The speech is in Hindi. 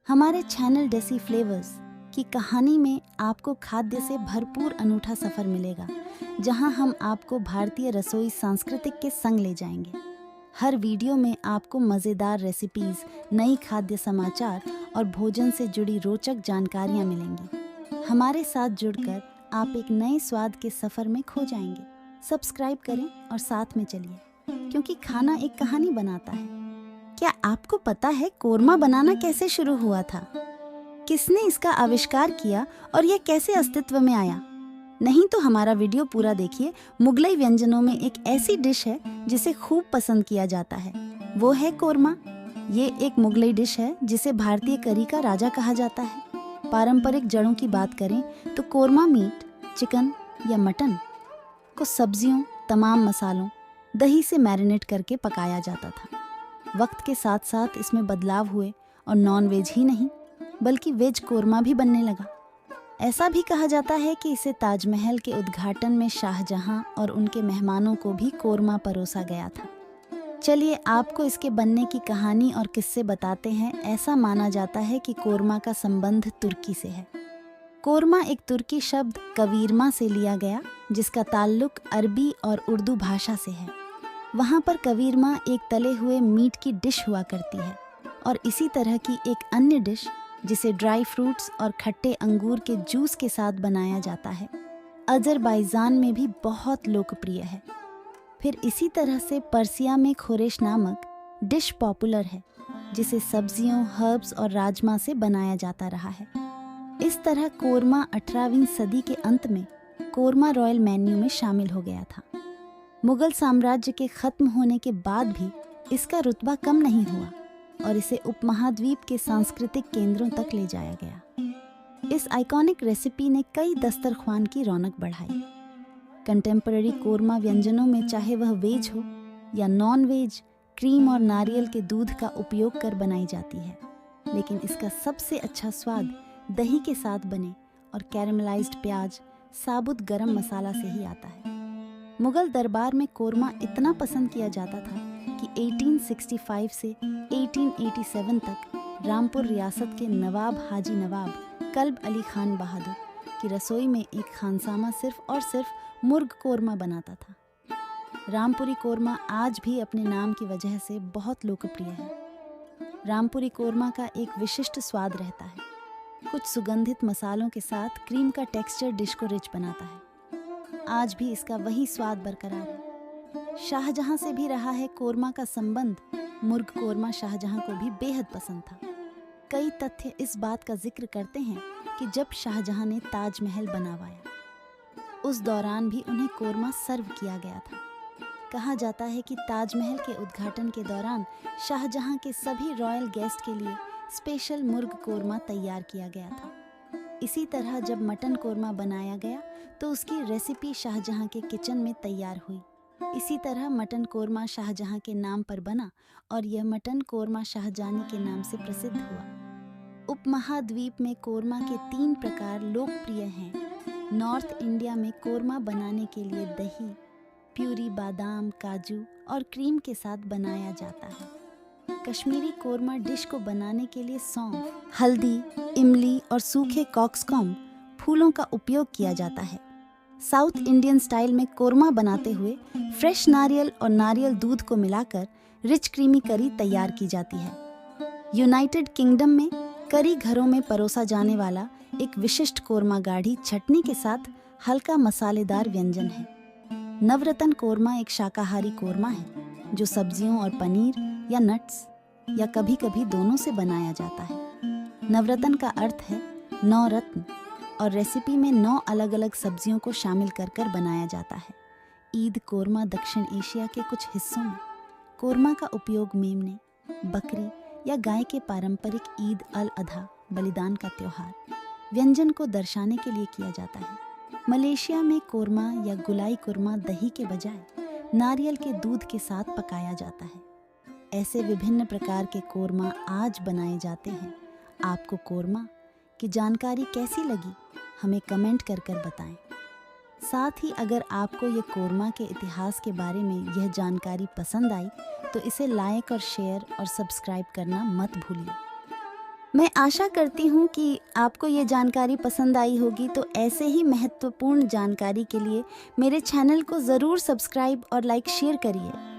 हमारे चैनल डेसी फ्लेवर्स की कहानी में आपको खाद्य से भरपूर अनूठा सफ़र मिलेगा, जहां हम आपको भारतीय रसोई सांस्कृतिक के संग ले जाएंगे। हर वीडियो में आपको मज़ेदार रेसिपीज़, नई खाद्य समाचार और भोजन से जुड़ी रोचक जानकारियां मिलेंगी। हमारे साथ जुड़कर आप एक नए स्वाद के सफ़र में खो जाएंगे। सब्सक्राइब करें और साथ में चलिए, क्योंकि खाना एक कहानी बनाता है। क्या आपको पता है कोरमा बनाना कैसे शुरू हुआ था? किसने इसका आविष्कार किया और यह कैसे अस्तित्व में आया? नहीं तो हमारा वीडियो पूरा देखिए। मुगलई व्यंजनों में एक ऐसी डिश है जिसे खूब पसंद किया जाता है, वो है कोरमा। ये एक मुगलई डिश है जिसे भारतीय करी का राजा कहा जाता है। पारंपरिक जड़ों की बात करें तो कोरमा मीट, चिकन या मटन को सब्जियों, तमाम मसालों, दही से मैरिनेट करके पकाया जाता था। वक्त के साथ साथ इसमें बदलाव हुए और नॉन वेज ही नहीं बल्कि वेज कोरमा भी बनने लगा। ऐसा भी कहा जाता है कि इसे ताजमहल के उद्घाटन में शाहजहां और उनके मेहमानों को भी कोरमा परोसा गया था। चलिए आपको इसके बनने की कहानी और किस्से बताते हैं। ऐसा माना जाता है कि कोरमा का संबंध तुर्की से है। कोरमा एक तुर्की शब्द कवीरमा से लिया गया, जिसका ताल्लुक अरबी और उर्दू भाषा से है। वहाँ पर कवीरमा एक तले हुए मीट की डिश हुआ करती है और इसी तरह की एक अन्य डिश जिसे ड्राई फ्रूट्स और खट्टे अंगूर के जूस के साथ बनाया जाता है, अजरबैजान में भी बहुत लोकप्रिय है। फिर इसी तरह से पर्सिया में खोरेश नामक डिश पॉपुलर है, जिसे सब्जियों, हर्ब्स और राजमा से बनाया जाता रहा है। इस तरह कोरमा 18वीं सदी के अंत में कोरमा रॉयल मेन्यू में शामिल हो गया था। मुगल साम्राज्य के खत्म होने के बाद भी इसका रुतबा कम नहीं हुआ और इसे उपमहाद्वीप के सांस्कृतिक केंद्रों तक ले जाया गया। इस आइकॉनिक रेसिपी ने कई दस्तरख्वान की रौनक बढ़ाई। कंटेम्पररी कोरमा व्यंजनों में, चाहे वह वेज हो या नॉन वेज, क्रीम और नारियल के दूध का उपयोग कर बनाई जाती है, लेकिन इसका सबसे अच्छा स्वाद दही के साथ बने और कैरेमलाइज्ड प्याज, साबुत गरम मसाला से ही आता है। मुगल दरबार में कोरमा इतना पसंद किया जाता था कि 1865 से 1887 तक रामपुर रियासत के नवाब हाजी नवाब कल्ब अली खान बहादुर की रसोई में एक खानसामा सिर्फ और सिर्फ मुर्ग कोरमा बनाता था। रामपुरी कोरमा आज भी अपने नाम की वजह से बहुत लोकप्रिय है। रामपुरी कोरमा का एक विशिष्ट स्वाद रहता है। कुछ सुगंधित मसालों के साथ क्रीम का टेक्सचर डिश को रिच बनाता है। आज भी इसका वही स्वाद बरकरार है। शाहजहां से भी रहा है कोरमा का संबंध। मुर्ग कोरमा शाहजहां को भी बेहद पसंद था। कई तथ्य इस बात का जिक्र करते हैं कि जब शाहजहां ने ताजमहल बनवाया, उस दौरान भी उन्हें कोरमा सर्व किया गया था। कहा जाता है कि ताजमहल के उद्घाटन के दौरान शाहजहां के सभी रॉयल गेस्ट के लिए स्पेशल मुर्ग कोरमा तैयार किया गया था। इसी तरह जब मटन कोरमा बनाया गया तो उसकी रेसिपी शाहजहां के किचन में तैयार हुई। इसी तरह मटन कोरमा शाहजहां के नाम पर बना और यह मटन कोरमा शाहजानी के नाम से प्रसिद्ध हुआ। उपमहाद्वीप में कोरमा के 3 प्रकार लोकप्रिय हैं। नॉर्थ इंडिया में कोरमा बनाने के लिए दही, प्यूरी बादाम, काजू और क्रीम के साथ बनाया जाता है। कश्मीरी कोरमा डिश को बनाने के लिए सौंफ, हल्दी, इमली और सूखे कॉक्सकॉम फूलों का उपयोग किया जाता है। साउथ इंडियन स्टाइल में कोरमा बनाते हुए फ्रेश नारियल और नारियल दूध को मिलाकर रिच क्रीमी करी तैयार की जाती है। यूनाइटेड किंगडम में करी घरों में परोसा जाने वाला एक विशिष्ट कोरमा गाढ़ी चटनी के साथ हल्का मसालेदार व्यंजन है। नवरत्न कोरमा एक शाकाहारी कोरमा है जो सब्जियों और पनीर या नट्स या कभी कभी दोनों से बनाया जाता है। नवरत्न का अर्थ है 9 रत्न और रेसिपी में 9 अलग अलग सब्जियों को शामिल कर बनाया जाता है। ईद कोरमा दक्षिण एशिया के कुछ हिस्सों में कोरमा का उपयोग मेमने, बकरी या गाय के पारंपरिक ईद अल अधा बलिदान का त्योहार व्यंजन को दर्शाने के लिए किया जाता है। मलेशिया में कोरमा या गुलाई कोरमा दही के बजाय नारियल के दूध के साथ पकाया जाता है। ऐसे विभिन्न प्रकार के कोरमा आज बनाए जाते हैं। आपको कोरमा की जानकारी कैसी लगी, हमें कमेंट कर बताएं। साथ ही अगर आपको ये कोरमा के इतिहास के बारे में यह जानकारी पसंद आई तो इसे लाइक और शेयर और सब्सक्राइब करना मत भूलिए। मैं आशा करती हूँ कि आपको ये जानकारी पसंद आई होगी। तो ऐसे ही महत्वपूर्ण जानकारी के लिए मेरे चैनल को ज़रूर सब्सक्राइब और लाइक शेयर करिए।